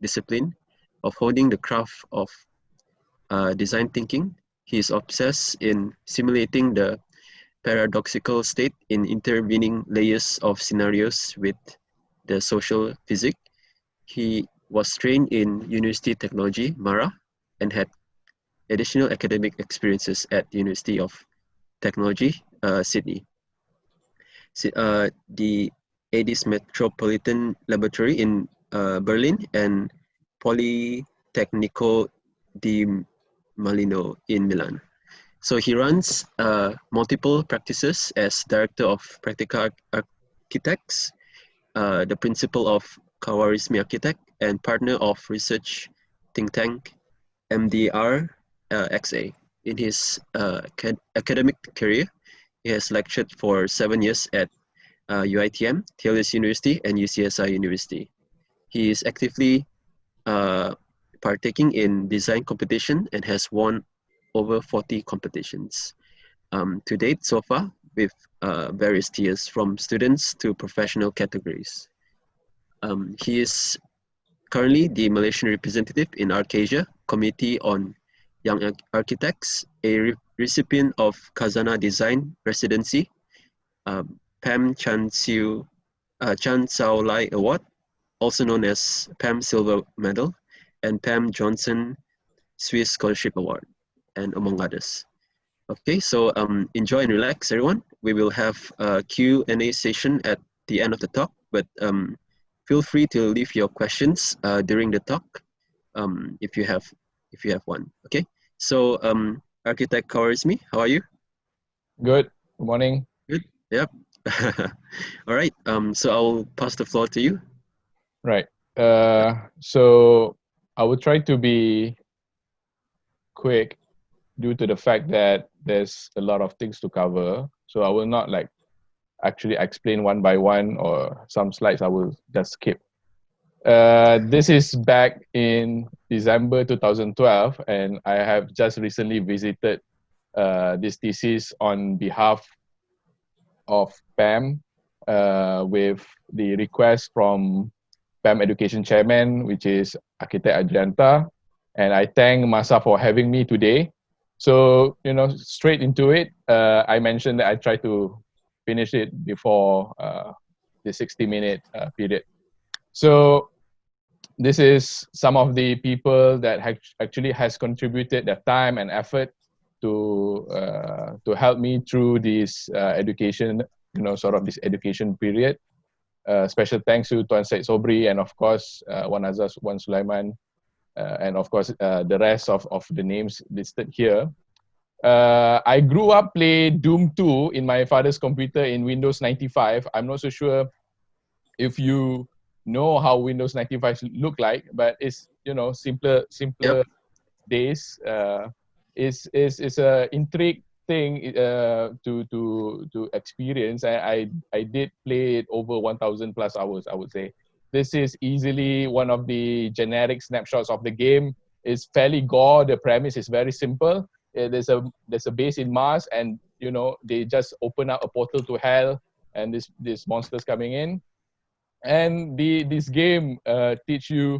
discipline of honing the craft of design thinking. He is obsessed in simulating the paradoxical state in intervening layers of scenarios with the social physics. He was trained in University Technology, Mara, and had additional academic experiences at University of Technology, Sydney. The ADIS Metropolitan Laboratory in Berlin and Politecnico di Malino in Milan. So he runs multiple practices as Director of Practical Architects, the Principal of Kawarismi Architect, and Partner of Research Think Tank MDR XA. In his academic career, he has lectured for 7 years at UiTM, Taylor's University, and UCSI University. He is actively partaking in design competition and has won over 40 competitions to date so far, with various tiers from students to professional categories. He is currently the Malaysian representative in Arcasia Committee on Young Architects, a recipient of Khazanah Design Residency, Pam Chan Sao Lai Award, also known as Pam Silver Medal, and Pam Johnson Swiss Scholarship Award, and among others. Okay, so enjoy and relax, everyone. We will have a Q&A session at the end of the talk, but feel free to leave your questions during the talk if you have one. Okay, so Architect Kawarismi, how are you? Good. Good morning. Good. Yep. All right. So I'll pass the floor to you. Right. So I will try to be quick due to the fact that there's a lot of things to cover. So I will not like actually explain one by one, or some slides I will just skip. This is back in December 2012, and I have just recently visited this thesis on behalf of PAM with the request from PAM Education Chairman, which is Architect Adrianta, and I thank MASA for having me today. So, you know, straight into it, I mentioned that I try to finish it before the 60-minute period. So this is some of the people that actually has contributed their time and effort to help me through this education, you know, sort of this education period. Special thanks to Tuan Syed Sobri, and of course Wan Azaz, Wan Sulaiman, and of course the rest of the names listed here. I grew up playing Doom 2 in my father's computer in Windows 95. I'm not so sure if you know how Windows 95 look like, but it's, you know, simpler yep. Days. It's a intrigue thing to experience. I did play it over 1,000 plus hours, I would say. This is easily one of the generic snapshots of the game. It's fairly gore. The premise is very simple. There's a base in Mars, and you know, they just open up a portal to hell, and this monsters coming in. And this game teach me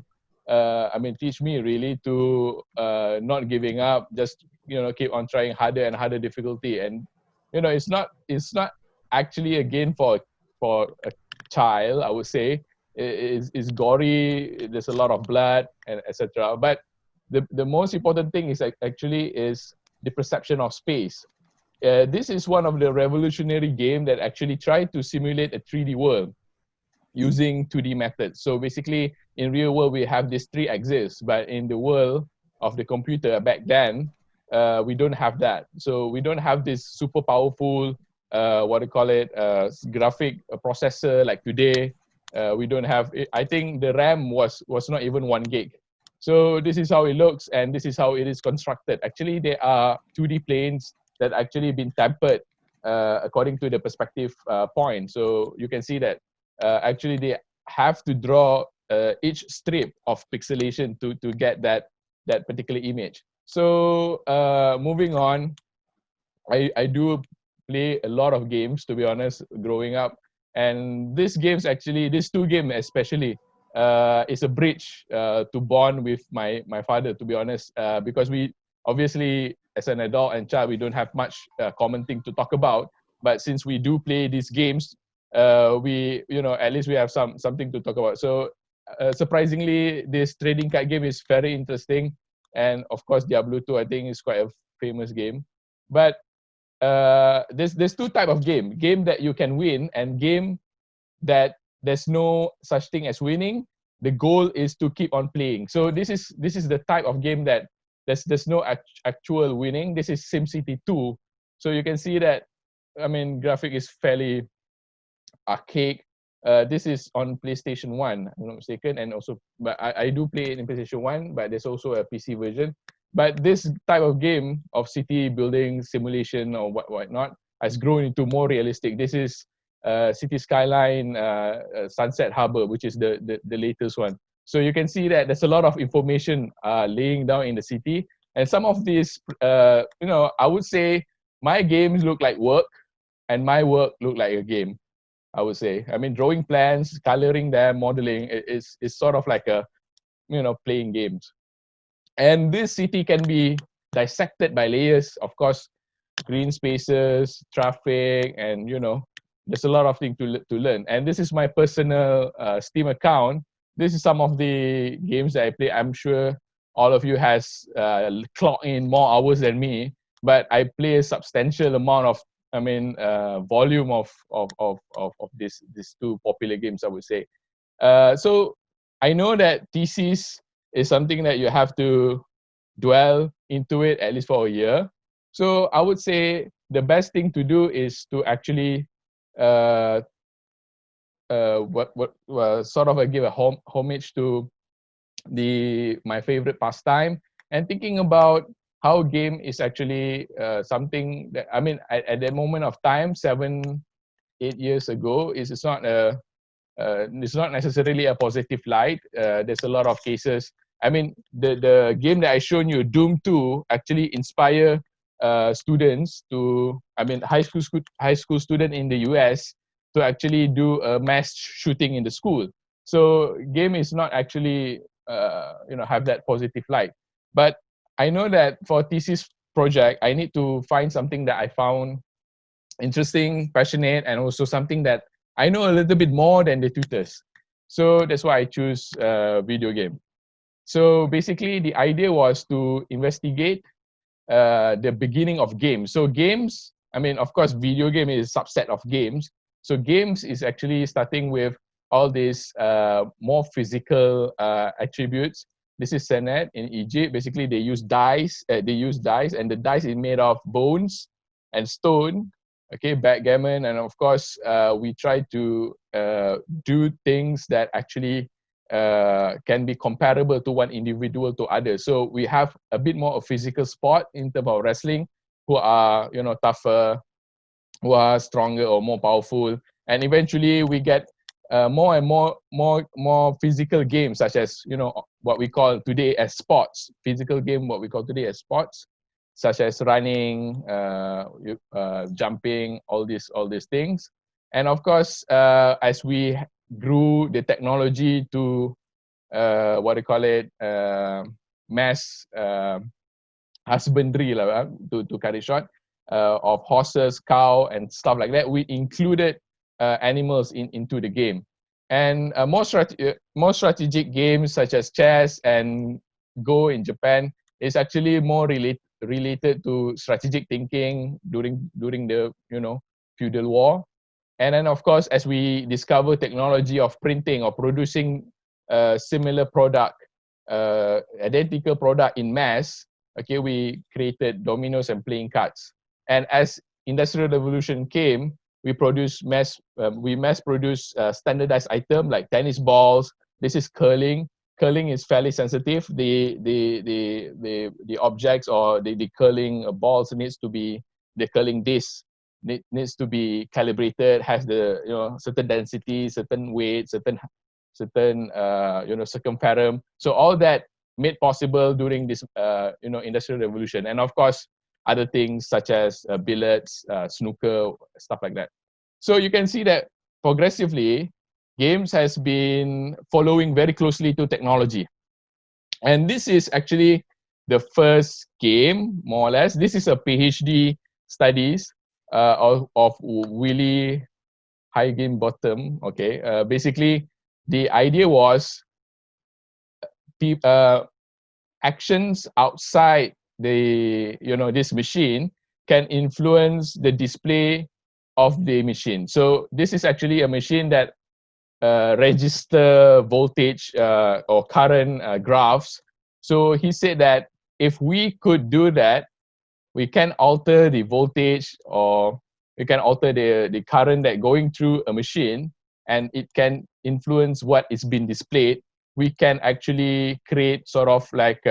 really to not giving up, just, you know, keep on trying harder and harder difficulty. And you know, it's not actually a game for a child, I would say. It's gory, there's a lot of blood, and etc. But the most important thing is actually the perception of space. This is one of the revolutionary game that actually tried to simulate a 3D world using 2D methods. So basically, in real world, we have these three axes, but in the world of the computer back then, we don't have that. So we don't have this super powerful, graphic processor like today. We don't have, I think the RAM was not even 1 gig. So this is how it looks, and this is how it is constructed. Actually, there are 2D planes that actually been tempered according to the perspective point. So you can see that actually they have to draw each strip of pixelation to get that particular image. So moving on, I do play a lot of games, to be honest, growing up. And these two games especially, is a bridge to bond with my father, to be honest, because we obviously, as an adult and child, we don't have much common thing to talk about. But since we do play these games, we, at least we have something to talk about. So surprisingly, this trading card game is very interesting, and of course, Diablo 2, I think, is quite a famous game. But there's two type of game that you can win, and game that there's no such thing as winning. The goal is to keep on playing. So this is the type of game that there's no actual winning. This is SimCity 2. So you can see that, I mean, graphic is fairly archaic. This is on PlayStation 1, if I'm not mistaken, and also, but I do play it in PlayStation 1, but there's also a PC version. But this type of game of city building simulation or whatnot has grown into more realistic. This is City Skyline Sunset Harbor, which is the latest one. So you can see that there's a lot of information laying down in the city. And some of these, I would say my games look like work and my work look like a game, I would say. I mean, drawing plans, coloring them, modeling, is sort of like a, playing games. And this city can be dissected by layers, of course, green spaces, traffic, and, there's a lot of things to learn. And this is my personal Steam account. This is some of the games that I play. I'm sure all of you has clocked in more hours than me, but I play a substantial amount of, volume of these two popular games, I would say. So I know that Thesis is something that you have to dwell into it at least for a year. So I would say the best thing to do is to actually sort of give a homage to my favorite pastime, and thinking about how game is actually something that, at that moment of time, 7-8 years ago, it's not necessarily a positive light. There's a lot of cases. The game that I shown you, Doom 2, actually inspire students to, high school student in the US to actually do a mass shooting in the school. So game is not actually have that positive light. But I know that for thesis project, I need to find something that I found interesting, passionate, and also something that I know a little bit more than the tutors. So that's why I choose video game. So basically, the idea was to investigate the beginning of games. So games, of course, video game is a subset of games. So games is actually starting with all these more physical attributes. This is Senet in Egypt. Basically, they use dice. And the dice is made of bones and stone. Okay, backgammon, and of course, we try to do things that actually can be comparable to one individual to others. So we have a bit more of physical sport in terms of wrestling, who are tougher, who are stronger or more powerful, and eventually we get more and more physical games, such as what we call today as sports. Physical game, what we call today as sports, such as running, jumping, all these things. And of course, as we grew the technology to mass husbandry, to cut it short, of horses, cow, and stuff like that, we included animals into the game. And more strategic games such as chess and Go in Japan is actually more related to strategic thinking during the feudal war. And then of course, as we discover technology of printing or producing similar product, identical product in mass, okay, we created dominoes and playing cards. And as Industrial Revolution came, we mass produce standardized item like tennis balls. This is curling. Curling is fairly sensitive. The objects or the curling balls needs to be, the curling disc needs to be calibrated, has the certain density, certain weight, certain circumference. So all that made possible during this Industrial Revolution, and of course other things such as billiards, snooker, stuff like that. So you can see that progressively games has been following very closely to technology. And this is actually the first game, more or less. This is a PhD studies of Willy Higginbotham. Okay, basically the idea was actions outside the this machine can influence the display of the machine. So this is actually a machine that register voltage or current graphs. So he said that if we could do that, we can alter the voltage, or we can alter the current that going through a machine, and it can influence what is being displayed. We can actually create sort of like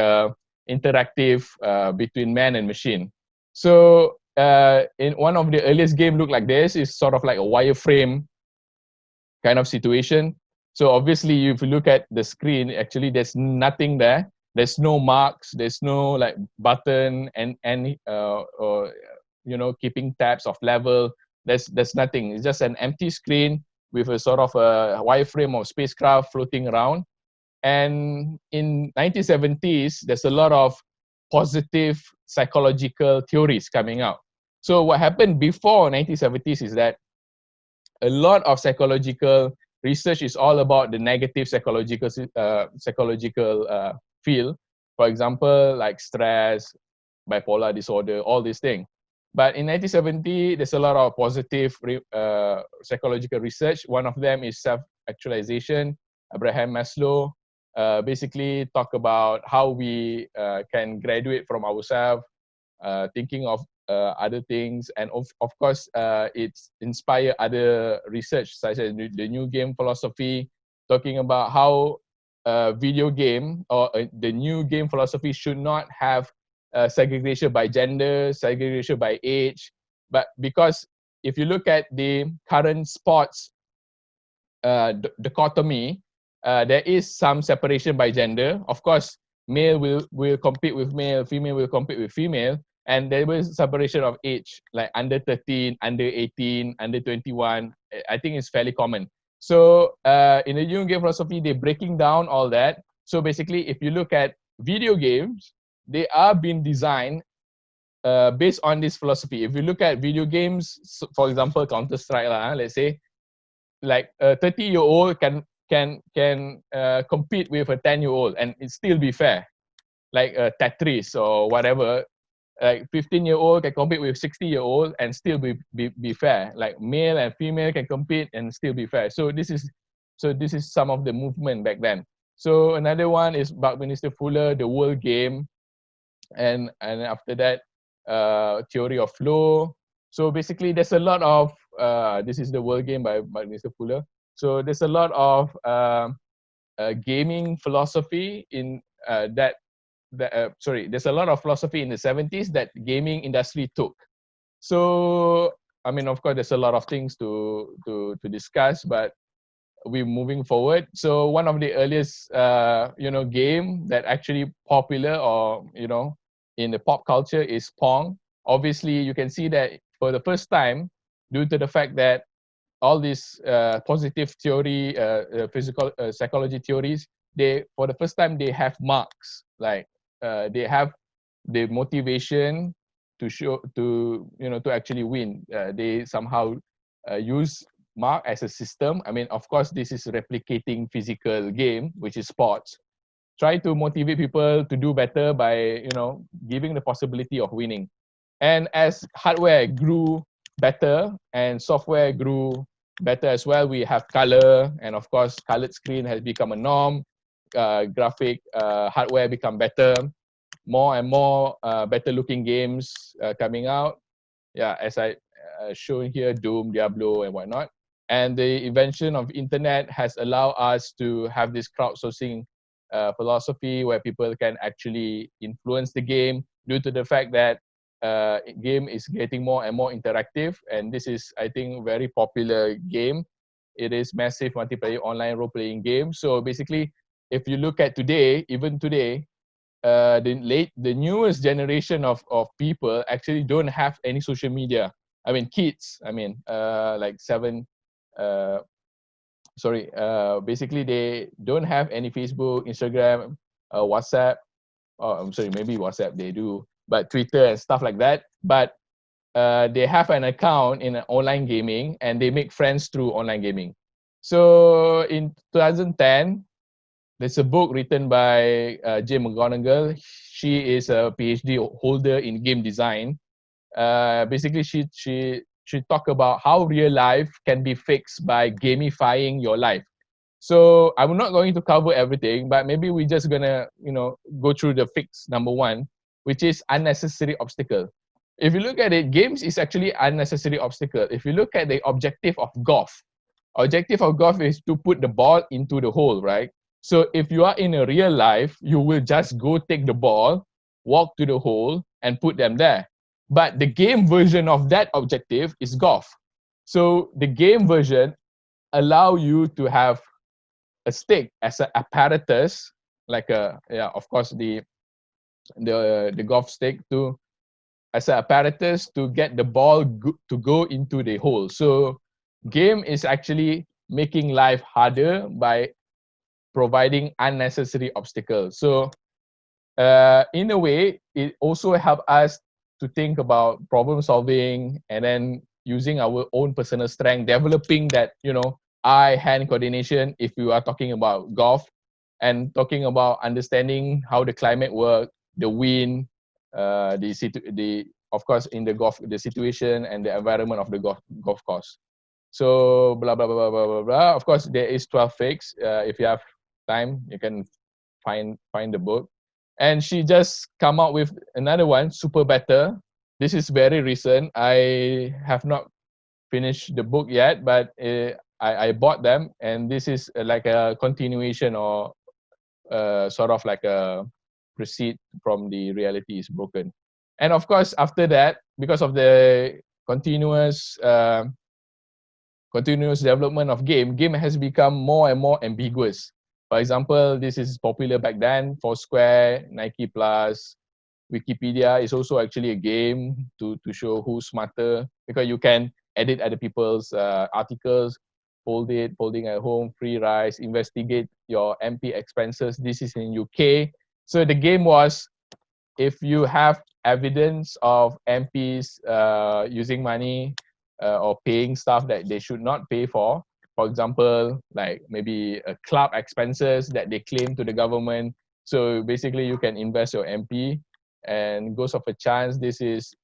interactive between man and machine. So in one of the earliest game look like this, is sort of like a wireframe kind of situation. So obviously, if you look at the screen, actually there's nothing there. There's no marks. There's no like button and or keeping tabs of level. There's nothing. It's just an empty screen with a sort of a wireframe of spacecraft floating around. And in 1970s, there's a lot of positive psychological theories coming out. So what happened before 1970s is that a lot of psychological research is all about the negative psychological field. For example, like stress, bipolar disorder, all these things. But in 1970, there's a lot of positive psychological research. One of them is self-actualization. Abraham Maslow basically talk about how we can graduate from ourselves, thinking of other things, and of course it's inspired other research such as the new game philosophy, talking about how video game or the new game philosophy should not have segregation by gender, segregation by age, but because if you look at the current sports dichotomy, there is some separation by gender. Of course, male will compete with male, female will compete with female, and there was separation of age, like under 13, under 18, under 21. I think it's fairly common. So in the new game philosophy, they're breaking down all that. So basically, if you look at video games, they are being designed based on this philosophy. If you look at video games, for example, Counter-Strike, let's say, like a 30-year-old can compete with a 10-year-old and it still be fair. Like Tetris or whatever, like 15-year-old can compete with 60-year-old and still be fair. Like male and female can compete and still be fair. So this is some of the movement back then. So another one is Buckminster Fuller, the world game, and after that, theory of flow. So basically, there's a lot of this is the world game by Buckminster Fuller. So there's a lot of gaming philosophy in there's a lot of philosophy in the 70s that gaming industry took. So I mean, of course, there's a lot of things to discuss, but we're moving forward. So one of the earliest game that actually popular or in the pop culture is Pong. Obviously, you can see that for the first time, due to the fact that all these positive theory, physical psychology theories, for the first time they have marks. Like they have the motivation to actually win. They somehow use mark as a system. I mean, of course, this is replicating physical game, which is sports. Try to motivate people to do better by giving the possibility of winning. And as hardware grew better and software grew better as well, we have color, and of course, colored screen has become a norm. Graphic hardware become better, more and more better looking games coming out. Yeah, as I shown here, Doom, Diablo, and whatnot. And the invention of internet has allowed us to have this crowdsourcing philosophy where people can actually influence the game due to the fact that game is getting more and more interactive. And this is, I think, very popular game. It is massive multiplayer online role-playing game. So basically, if you look at today, even today, the newest generation of people actually don't have any social media. I mean, kids, like 7, basically they don't have any Facebook, Instagram, WhatsApp. I'm sorry, maybe WhatsApp they do, but Twitter and stuff like that. But they have an account in online gaming and they make friends through online gaming. So in 2010, there's a book written by Jim McGonigal. She is a PhD holder in game design. Basically, she talked about how real life can be fixed by gamifying your life. So I'm not going to cover everything, but maybe we're just gonna, go through the fix number one, which is unnecessary obstacle. If you look at it, games is actually unnecessary obstacle. If you look at the objective of golf is to put the ball into the hole, right? So if you are in a real life, you will just go take the ball, walk to the hole, and put them there. But the game version of that objective is golf. So the game version allow you to have a stick as an apparatus, like of course the golf stick to as an apparatus to get the ball to go into the hole. So game is actually making life harder by providing unnecessary obstacles. So in a way, it also helps us to think about problem solving and then using our own personal strength, developing that, eye-hand coordination if you are talking about golf, and talking about understanding how the climate works, the wind, of course in the golf, the situation and the environment of the golf course. So blah blah blah blah blah blah. Of course, there is 12 fakes. If you have time, you can find the book. And she just come out with another one, super better. This is very recent. I have not finished the book yet, but I bought them, and this is like a continuation or sort of like a proceed from the reality is broken. And of course, after that, because of the continuous development of game has become more and more ambiguous. For example, this is popular back then, Foursquare, Nike Plus, Wikipedia is also actually a game to show who's smarter, because you can edit other people's articles, folding at home, free rise, investigate your MP expenses. This is in UK. So the game was, if you have evidence of MPs using money or paying stuff that they should not pay for example, like maybe club expenses that they claim to the government. So basically you can invest your MP, and Ghost of a Chance, this is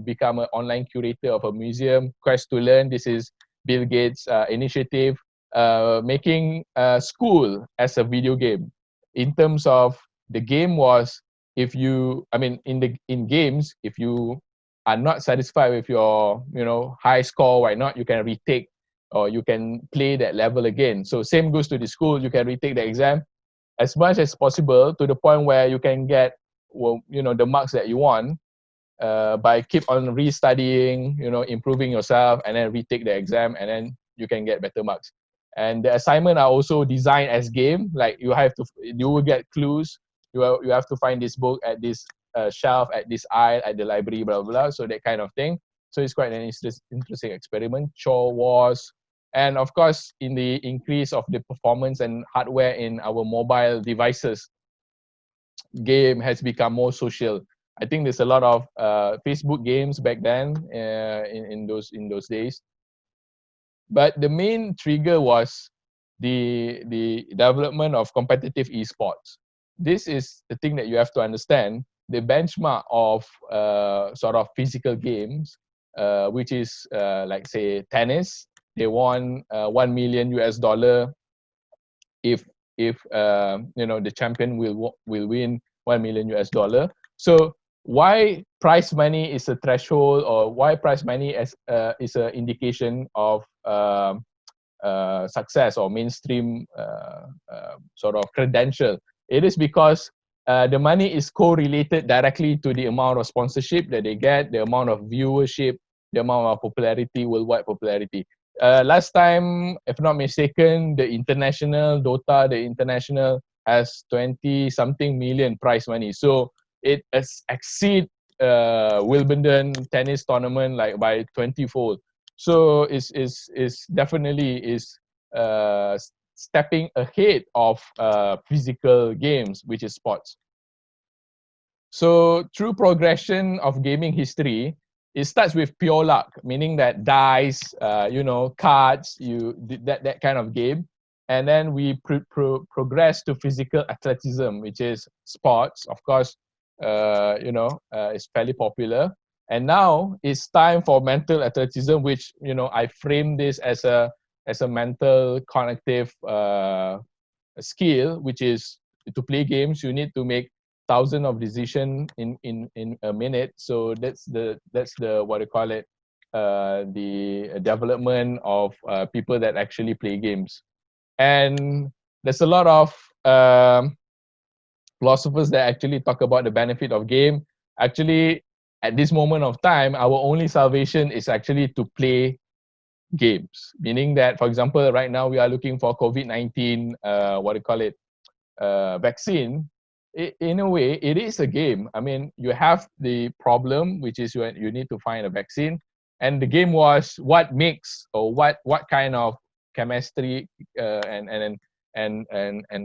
become an online curator of a museum. Quest to Learn, this is Bill Gates' initiative, making school as a video game. In terms of the game was, in games, if you are not satisfied with your high score, why not, you can retake or you can play that level again. So same goes to the school, you can retake the exam as much as possible to the point where you can get the marks that you want by keep on restudying, improving yourself, and then retake the exam, and then you can get better marks. And the assignment are also designed as game, like you will get clues. You have to find this book at this shelf, at this aisle, at the library, blah, blah, blah. So that kind of thing. So it's quite an interesting experiment. Chore Wars. And of course, in the increase of the performance and hardware in our mobile devices, game has become more social. I think there's a lot of Facebook games back then in those days. But the main trigger was the development of competitive esports. This is the thing that you have to understand. The benchmark of sort of physical games, which is like say tennis, they won $1 million if the champion will win $1 million. So why prize money is a threshold, or why prize money is an indication of success or mainstream sort of credential? It is because the money is correlated directly to the amount of sponsorship that they get, the amount of viewership, the amount of popularity, worldwide popularity. Last time, if not mistaken, the international has 20-something million prize money. So it exceeds Wimbledon tennis tournament like by 20-fold. So it's definitely is stepping ahead of physical games, which is sports. So through progression of gaming history, it starts with pure luck, meaning that dice, cards, that kind of game. And then we progress to physical athleticism, which is sports. Of course, it's fairly popular. And now it's time for mental athleticism, which I frame this as a mental cognitive skill, which is to play games. You need to make thousands of decisions in a minute. So that's the what do you call it? The development of people that actually play games. And there's a lot of philosophers that actually talk about the benefit of game. Actually, at this moment of time, our only salvation is actually to play games. Meaning that, for example, right now we are looking for COVID-19, vaccine. In a way, it is a game. I mean, you have the problem, which is you need to find a vaccine, and the game was what makes or what kind of chemistry and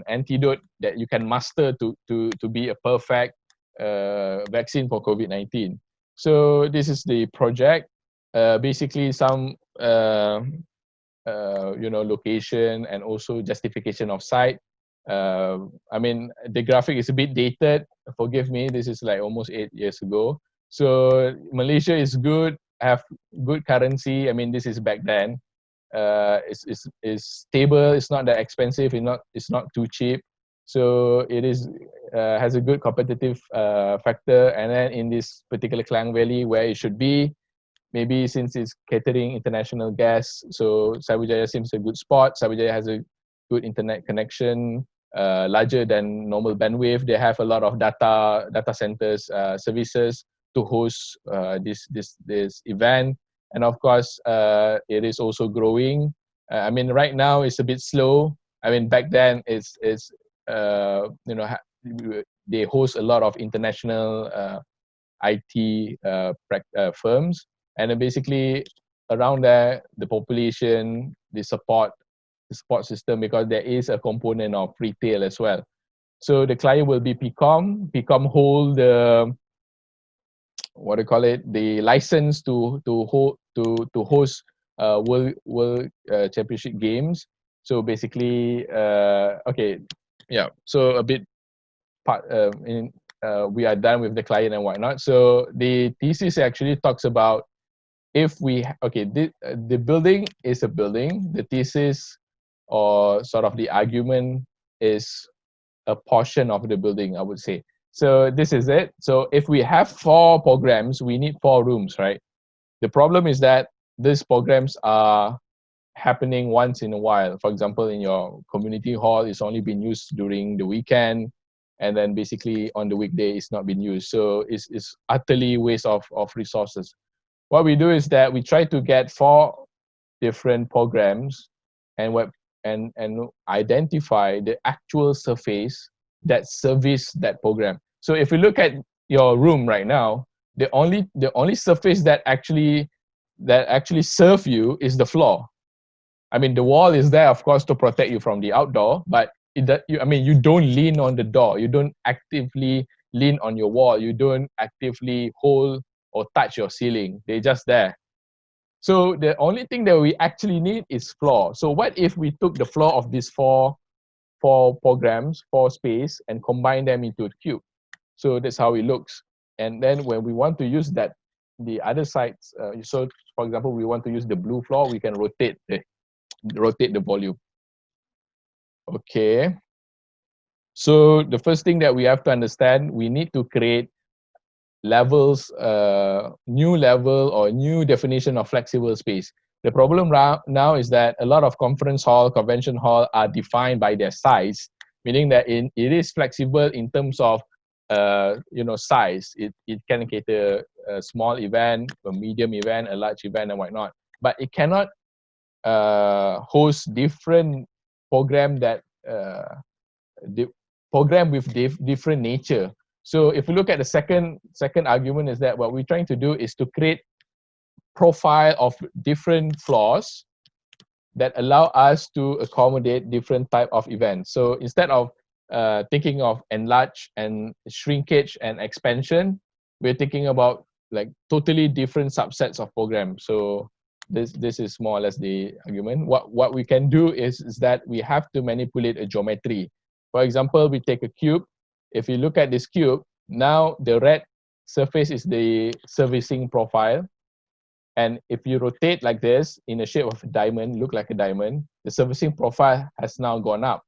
antidote that you can master to be a perfect vaccine for COVID-19. So this is the project. Basically, some location and also justification of site. I mean, the graphic is a bit dated. Forgive me. This is like almost 8 years ago. So Malaysia is good, have good currency. I mean, this is back then. It's stable. It's not that expensive. It's not too cheap. So it is has a good competitive factor. And then in this particular Klang Valley, where it should be, maybe since it's catering international guests, so Cyberjaya seems a good spot. Cyberjaya has a good internet connection, larger than normal bandwidth. They have a lot of data centers, services to host this event. And of course, it is also growing. I mean, right now it's a bit slow. I mean, back then they host a lot of international IT firms, and then basically around there, the population, the support system, because there is a component of retail as well. So the client will be PCOM. PCOM hold the the license to host world championship games. So basically, so a bit we are done with the client and whatnot. So the thesis actually talks about the building is a building. The thesis, or sort of the argument, is a portion of the building, I would say. So this is it. So if we have 4 programs, we need 4 rooms, right? The problem is that these programs are happening once in a while. For example, in your community hall, it's only been used during the weekend, and then basically on the weekday it's not been used. So it's utterly waste of resources. What we do is that we try to get 4 different programs and identify the actual surface that service that program. So if you look at your room right now, the only surface that actually serve you is the floor. I mean, the wall is there, of course, to protect you from the outdoor, but you don't lean on the door. You don't actively lean on your wall. You don't actively hold or touch your ceiling. They're just there. So the only thing that we actually need is floor. So what if we took the floor of these four programs, 4 space, and combine them into a cube? So that's how it looks. And then when we want to use that, the other sides, so for example, we want to use the blue floor, we can rotate the volume. Okay. So the first thing that we have to understand, we need to create levels, new level or new definition of flexible space. The problem now is that a lot of conference hall, convention hall are defined by their size, meaning that it is flexible in terms of size. It can cater a small event, a medium event, a large event, and whatnot. But it cannot host different program with different nature. So if you look at the second argument, is that what we're trying to do is to create profile of different floors that allow us to accommodate different type of events. So instead of thinking of enlarge and shrinkage and expansion, we're thinking about like totally different subsets of programs. So this is more or less the argument. What we can do is that we have to manipulate a geometry. For example, we take a cube. If you look at this cube, now the red surface is the servicing profile. And if you rotate like this in the shape of a diamond, look like a diamond, the servicing profile has now gone up.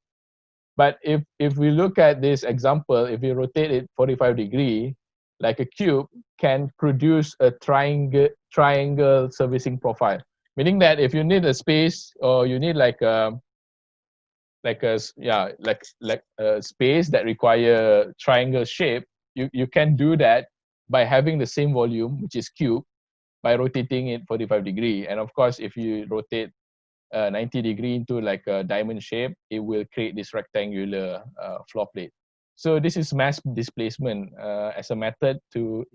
But if we look at this example, if you rotate it 45 degree, like a cube can produce a triangle servicing profile. Meaning that if you need a space or you need like a space that require triangle shape, you can do that by having the same volume, which is cube, by rotating it 45 degree. And of course, if you rotate 90 degree into like a diamond shape, it will create this rectangular floor plate. So this is mass displacement as a method to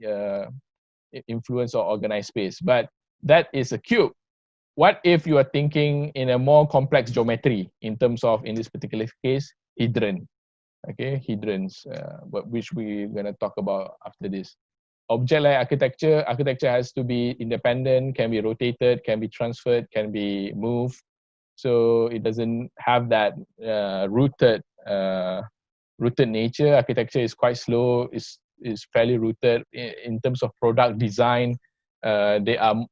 influence or organize space. But that is a cube. What if you are thinking in a more complex geometry in terms of, in this particular case, hedron? Okay, hedrons, which we're going to talk about after this. Object like architecture has to be independent, can be rotated, can be transferred, can be moved. So it doesn't have that rooted nature. Architecture is quite slow, is fairly rooted. In terms of product design, they are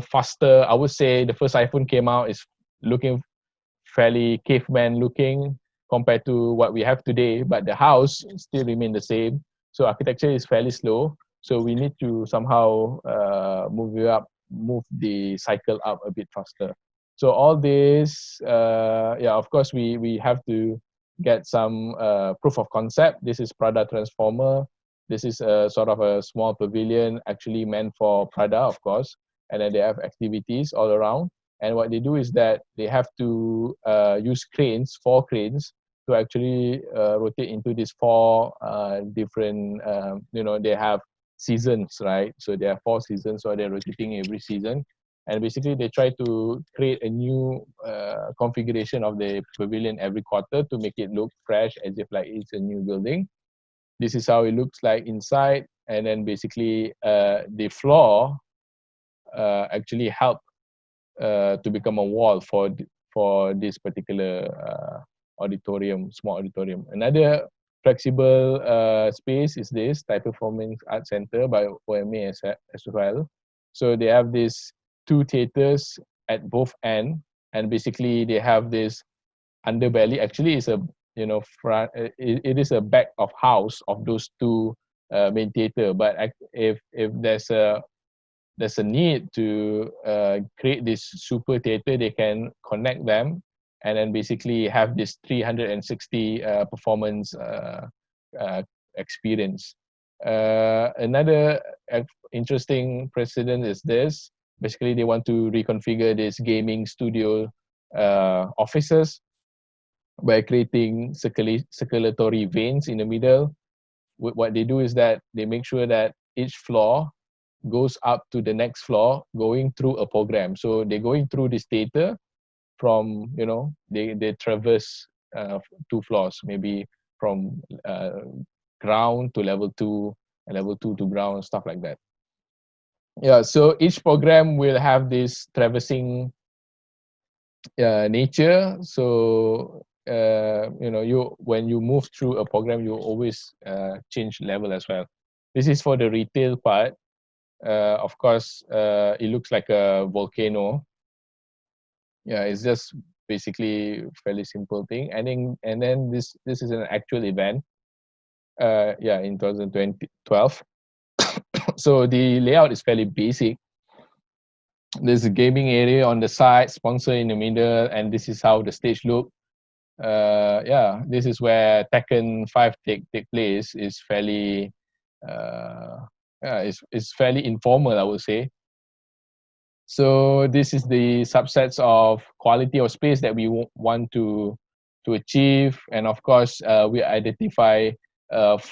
faster. I would say the first iPhone came out is looking fairly caveman looking compared to what we have today, but the house still remain the same. So architecture is fairly slow. So we need to somehow move the cycle up a bit faster. So all this, of course, we have to get some proof of concept. This is Prada Transformer. This is a sort of a small pavilion actually meant for Prada, of course. And then they have activities all around. And what they do is that they have to use cranes, 4 cranes, to actually rotate into these 4 different, they have seasons, right? So there are 4 seasons, so they're rotating every season. And basically they try to create a new configuration of the pavilion every quarter to make it look fresh as if like it's a new building. This is how it looks like inside. And then basically the floor actually help to become a wall for this particular auditorium, small auditorium. Another flexible space is this Thai Performing Arts Center by OMA as well. So they have these 2 theaters at both ends, and basically they have this underbelly. Actually, it's a front. It is a back of house of those 2 main theater. But if there's a need to create this super theater, they can connect them and then basically have this 360 performance experience. Another interesting precedent is this. Basically, they want to reconfigure this gaming studio offices by creating circulatory veins in the middle. What they do is that they make sure that each floor goes up to the next floor going through a program. So they're going through this theater from, they traverse 2 floors, maybe from ground to level 2 and level 2 to ground, stuff like that. Yeah, so each program will have this traversing nature. So when you move through a program, you always change level as well. This is for the retail part. Of course, it looks like a volcano. Yeah, it's just basically a fairly simple thing. And then this is an actual event. In 2012. So the layout is fairly basic. There's a gaming area on the side, sponsor in the middle, and this is how the stage look. This is where Tekken 5 take place. Is fairly it's fairly informal, I would say. So this is the subsets of quality of space that we want to achieve. And of course, we identify, of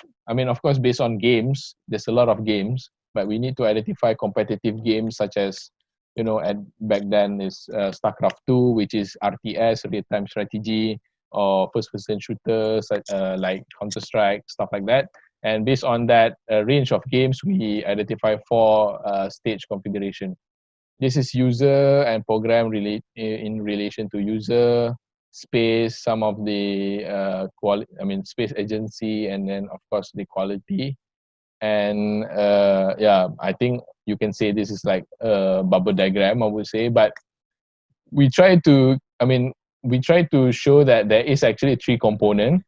course, based on games, there's a lot of games, but we need to identify competitive games such as back then is StarCraft 2, which is RTS, real-time strategy, or first-person shooters like Counter-Strike, stuff like that. And based on that range of games, we identify 4 stage configuration. This is user and program in relation to user, space, some of the space agency, and then of course the quality. And I think you can say this is like a bubble diagram, I would say, but we try to show that there is actually 3 components,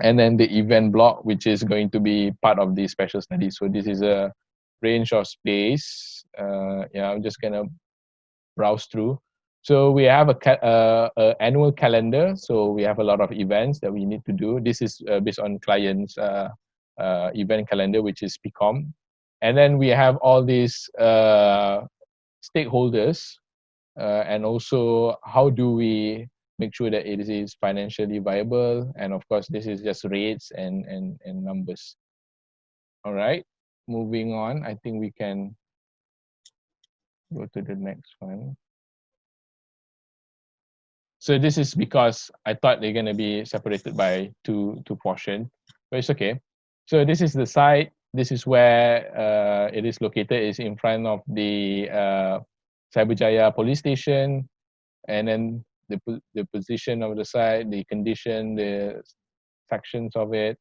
and then the event block, which is going to be part of the special studies. So this is a range of space. I'm just gonna browse through. So we have a annual calendar. So we have a lot of events that we need to do. This is based on clients' event calendar, which is PCOM. And then we have all these stakeholders, and also how do we make sure that it is financially viable. And of course, this is just rates and numbers. All right, moving on. I think we can go to the next one. So this is because I thought they're going to be separated by two portions, but it's okay. So this is the site. This is where it is located. It's in front of the Cyberjaya police station, and then the position of the site, the condition, the sections of it,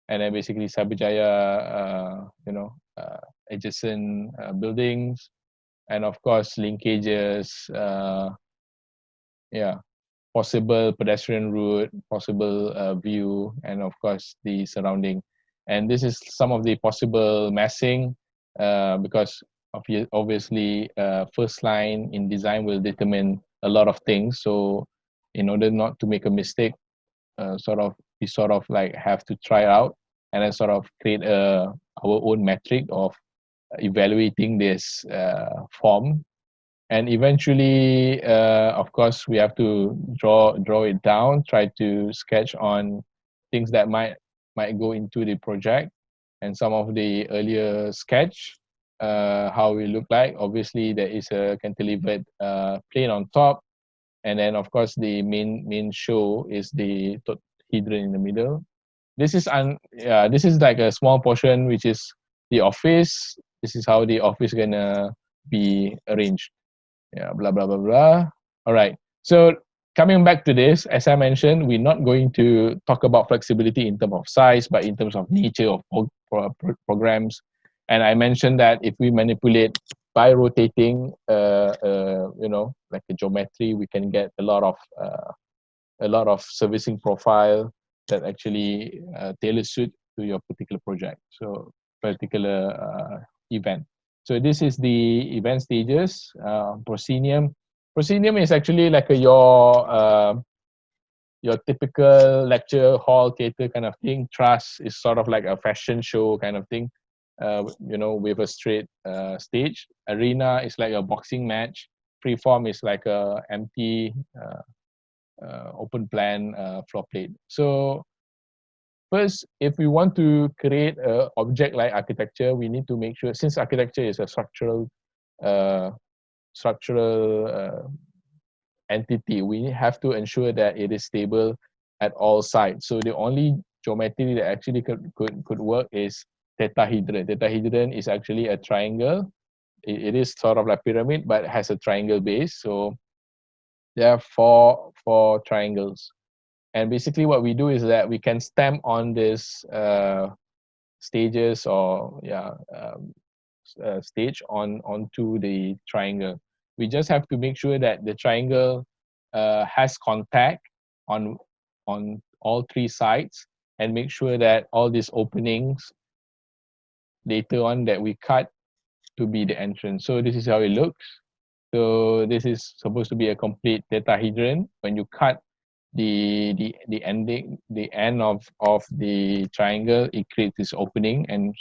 and then basically Cyberjaya, adjacent buildings, and of course linkages. Possible pedestrian route, possible view, and of course the surrounding. And this is some of the possible massing, because obviously first line in design will determine a lot of things. So in order not to make a mistake, we like have to try out and then sort of create our own metric of evaluating this form. And eventually, of course, we have to draw it down, try to sketch on things that might go into the project. And some of the earlier sketch, how it look like. Obviously, there is a cantilevered plane on top. And then, of course, the main show is the dodecahedron in the middle. This is like a small portion, which is the office. This is how the office gonna be arranged. Blah, blah, blah, blah. All right. So coming back to this, as I mentioned, we're not going to talk about flexibility in terms of size, but in terms of nature of programs. And I mentioned that if we manipulate by rotating, like a geometry, we can get a lot of servicing profile that actually tailor suit to your particular project, so particular event. So this is the event stages. Proscenium. Proscenium is actually like your typical lecture hall, theater kind of thing. Truss is sort of like a fashion show kind of thing, with a straight stage. Arena is like a boxing match. Freeform is like a empty open plan floor plate. So first, if we want to create an object like architecture, we need to make sure, since architecture is a structural entity, we have to ensure that it is stable at all sides. So the only geometry that actually could work is tetrahedron. Tetrahedron is actually a triangle. It is sort of like pyramid, but has a triangle base. So there are four triangles. And basically what we do is that we can stamp on this stages or stage onto the triangle. We just have to make sure that the triangle has contact on all 3 sides, and make sure that all these openings later on that we cut to be the entrance. So this is how it looks. So this is supposed to be a complete tetrahedron. When you cut the end of the triangle, it creates this opening and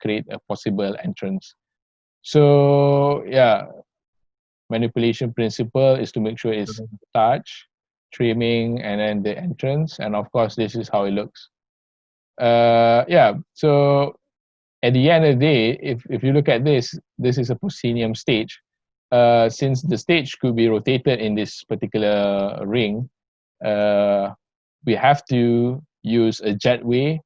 create a possible entrance. So manipulation principle is to make sure it's touch, trimming, and then the entrance. And of course, this is how it looks. So at the end of the day, if you look at this is a proscenium stage. since the stage could be rotated in this particular ring, we have to use a jetway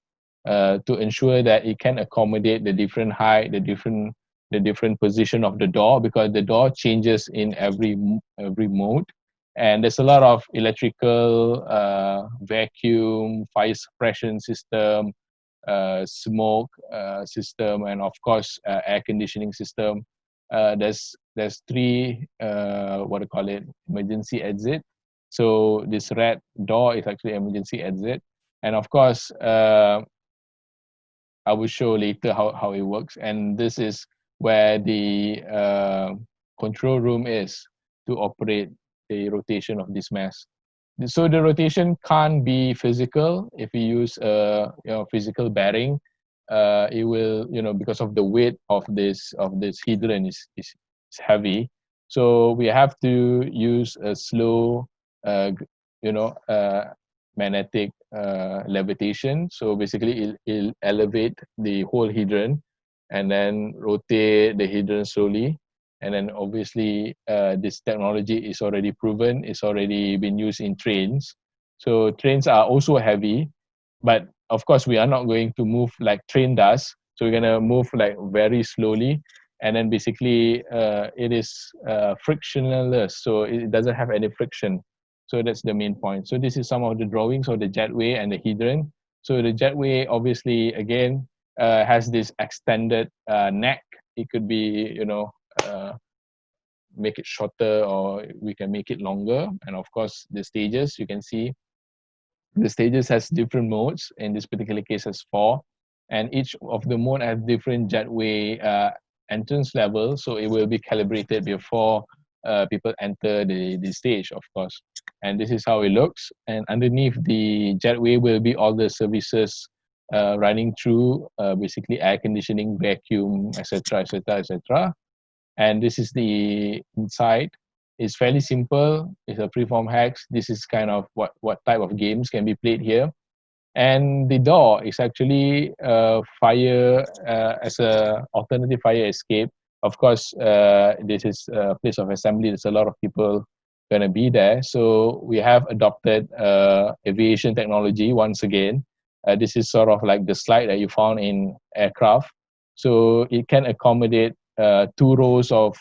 to ensure that it can accommodate the different height, the different position of the door, because the door changes in every mode, and there's a lot of electrical, vacuum, fire suppression system, smoke system, and of course air conditioning system. There's three what do you call it, emergency exit. So this red door is actually emergency exit, and of course I will show later how it works. And this is where the control room is to operate the rotation of this mass. So the rotation can't be physical. If we use a physical bearing, it will, because of the weight of this hedron is heavy. So we have to use a slow, magnetic levitation. So basically, it'll elevate the whole hedron and then rotate the hedron slowly. And then obviously, this technology is already proven. It's already been used in trains. So trains are also heavy, but of course, we are not going to move like train does. So we're gonna move like very slowly. And then basically, it is frictionless. So it doesn't have any friction. So that's the main point. So this is some of the drawings of the jetway and the hedron. So the jetway, obviously, again, has this extended neck. It could be, make it shorter, or we can make it longer. And of course, the stages, you can see the stages has different modes. In this particular case, has 4, and each of the mode has different jetway entrance level. So it will be calibrated before people enter the stage, of course. And this is how it looks. And underneath the jetway will be all the services running through, basically air conditioning, vacuum, etc., etc., etc. And this is the inside. It's fairly simple. It's a freeform hex. This is kind of what type of games can be played here. And the door is actually fire as a alternative fire escape. Of course, this is a place of assembly. There's a lot of people gonna be there. So we have adopted aviation technology once again. This is sort of like the slide that you found in aircraft. So it can accommodate 2 rows of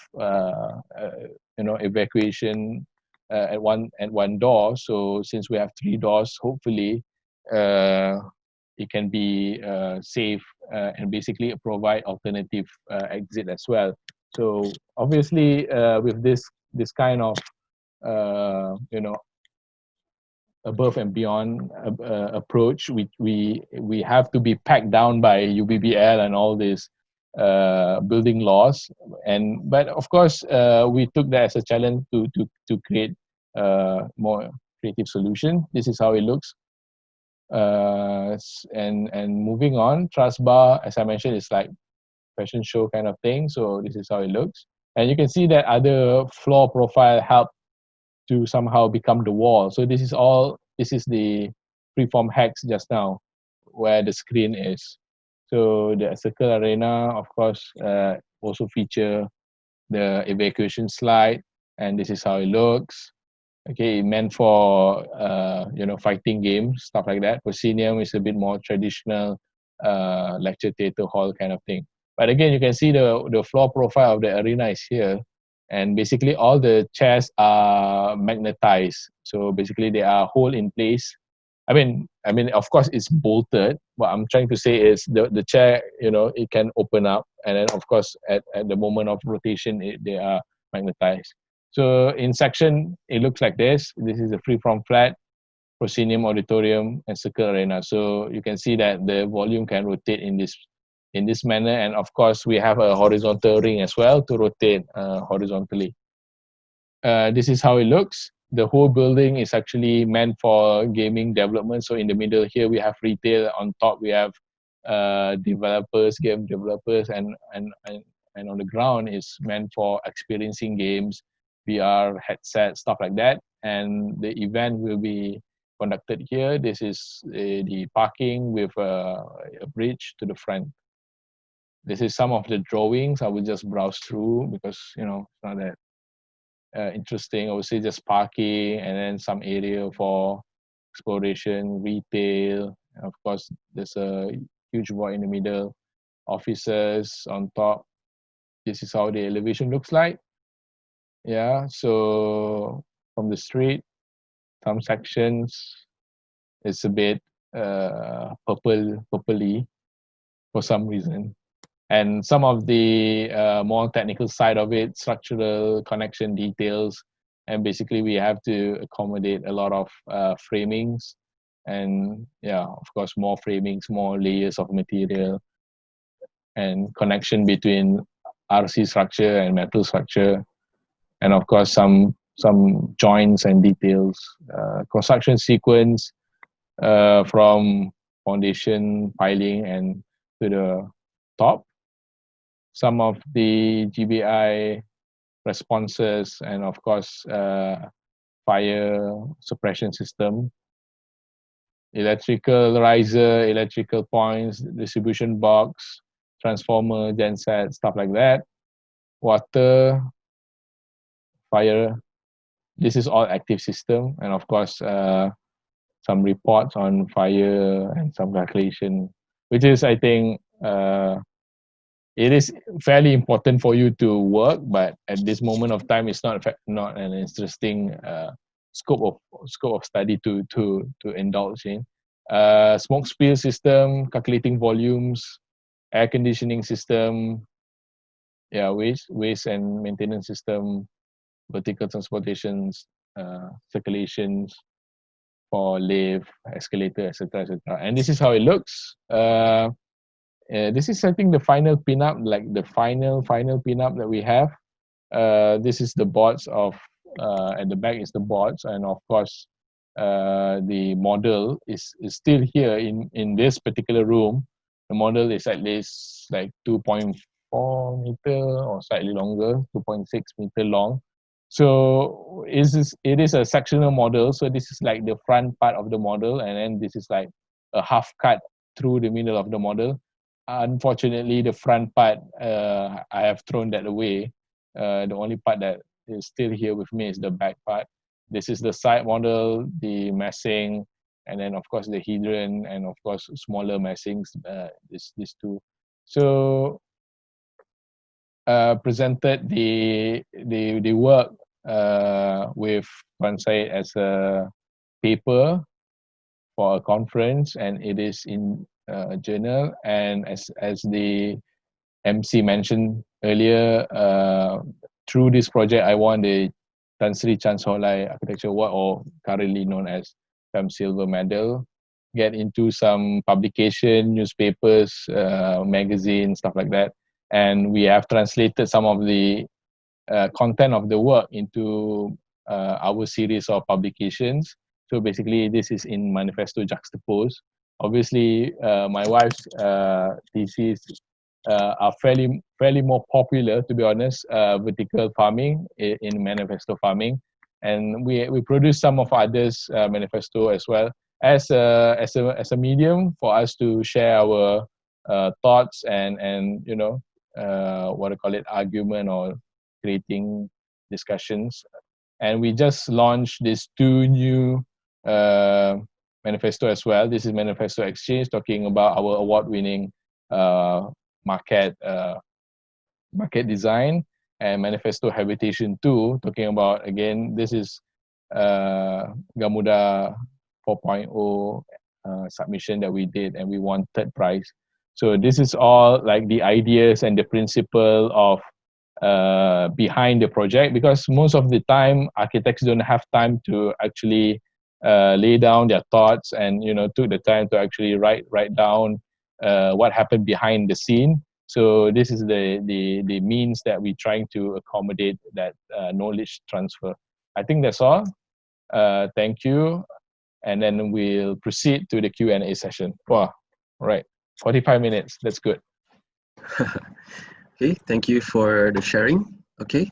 evacuation at one door. So since we have 3 doors, hopefully it can be safe and basically provide alternative exit as well. So obviously, with this kind of above and beyond approach, we have to be packed down by UBBL and all these building laws. But of course, we took that as a challenge to create more creative solution. This is how it looks. And moving on, truss bar, as I mentioned, is like fashion show kind of thing. So this is how it looks. And you can see that other floor profile help to somehow become the wall. So this is the freeform hex just now, where the screen is. So the circle arena, of course, also feature the evacuation slide, and this is how it looks. Okay, meant for fighting games, stuff like that. Proscenium is a bit more traditional lecture theatre hall kind of thing. But again, you can see the floor profile of the arena is here, and basically all the chairs are magnetized. So basically they are hole in place. I mean, of course it's bolted. What I'm trying to say is the chair, it can open up, and then of course at the moment of rotation, they are magnetized. So in section, it looks like this. This is a freeform flat, proscenium, auditorium, and circle arena. So you can see that the volume can rotate in this manner. And of course, we have a horizontal ring as well to rotate horizontally. This is how it looks. The whole building is actually meant for gaming development. So in the middle here, we have retail. On top, we have developers, game developers, and on the ground is meant for experiencing games, VR headset, stuff like that. And the event will be conducted here. This is the parking with a bridge to the front. This is some of the drawings. I will just browse through because it's not that interesting. I would say just parking, and then some area for exploration, retail. And of course, there's a huge void in the middle. Offices on top. This is how the elevation looks like. Yeah, so from the street, some sections it's a bit purpley for some reason. And some of the more technical side of it, structural connection details, and basically we have to accommodate a lot of framings, and yeah, of course, more framings, more layers of material, and connection between RC structure and metal structure, and of course some joints and details. Construction sequence from foundation piling and to the top. Some of the GBI responses, and of course fire suppression system, electrical riser, electrical points, distribution box, transformer, genset, stuff like that. Water, fire. This is all active system, and of course some reports on fire and some calculation, which is, I think, it is fairly important for you to work, but at this moment of time, it's not an interesting scope of study to indulge in. Smoke spill system, calculating volumes, air conditioning system, yeah, waste and maintenance system, vertical transportations, circulations for lift, escalator, etc., etc. And this is how it looks. This is, I think, the final pinup, like the final pinup that we have. This is the boards of, at the back is the boards, and of course, the model is still here in this particular room. The model is at least like 2.4 meter or slightly longer, 2.6 meter long. So it is a sectional model. So this is like the front part of the model, and then this is like a half cut through the middle of the model. Unfortunately, the front part, I have thrown that away. The only part that is still here with me is the back part. This is the side model, the massing, and then of course the hydrant, and of course smaller massings, these two. So presented the work with Bansai as a paper for a conference, and it is in a journal. And as the MC mentioned earlier, through this project, I won the Tan Sri Chan Solai Architecture Award, or currently known as FEM Silver Medal. Get into some publication, newspapers, magazines, stuff like that. And we have translated some of the content of the work into our series of publications. So basically, this is in Manifesto Juxtaposed. Obviously, my wife's thesis are fairly more popular, to be honest. Vertical farming in manifesto farming, and we produce some of others manifesto as well as a medium for us to share our thoughts and you know what I call it, argument or creating discussions. And we just launched these two new manifesto as well. This is Manifesto Exchange, talking about our award-winning market design, and Manifesto Habitation 2, talking about, again, this is Gamuda 4.0 submission that we did, and we won third prize. So this is all like the ideas and the principle of behind the project, because most of the time architects don't have time to actually lay down their thoughts, and took the time to actually write down what happened behind the scene. So this is the means that we're trying to accommodate that knowledge transfer. I think that's all. Thank you. And then we'll proceed to the Q&A session. Wow, all right, 45 minutes, that's good. Okay, thank you for the sharing. Okay,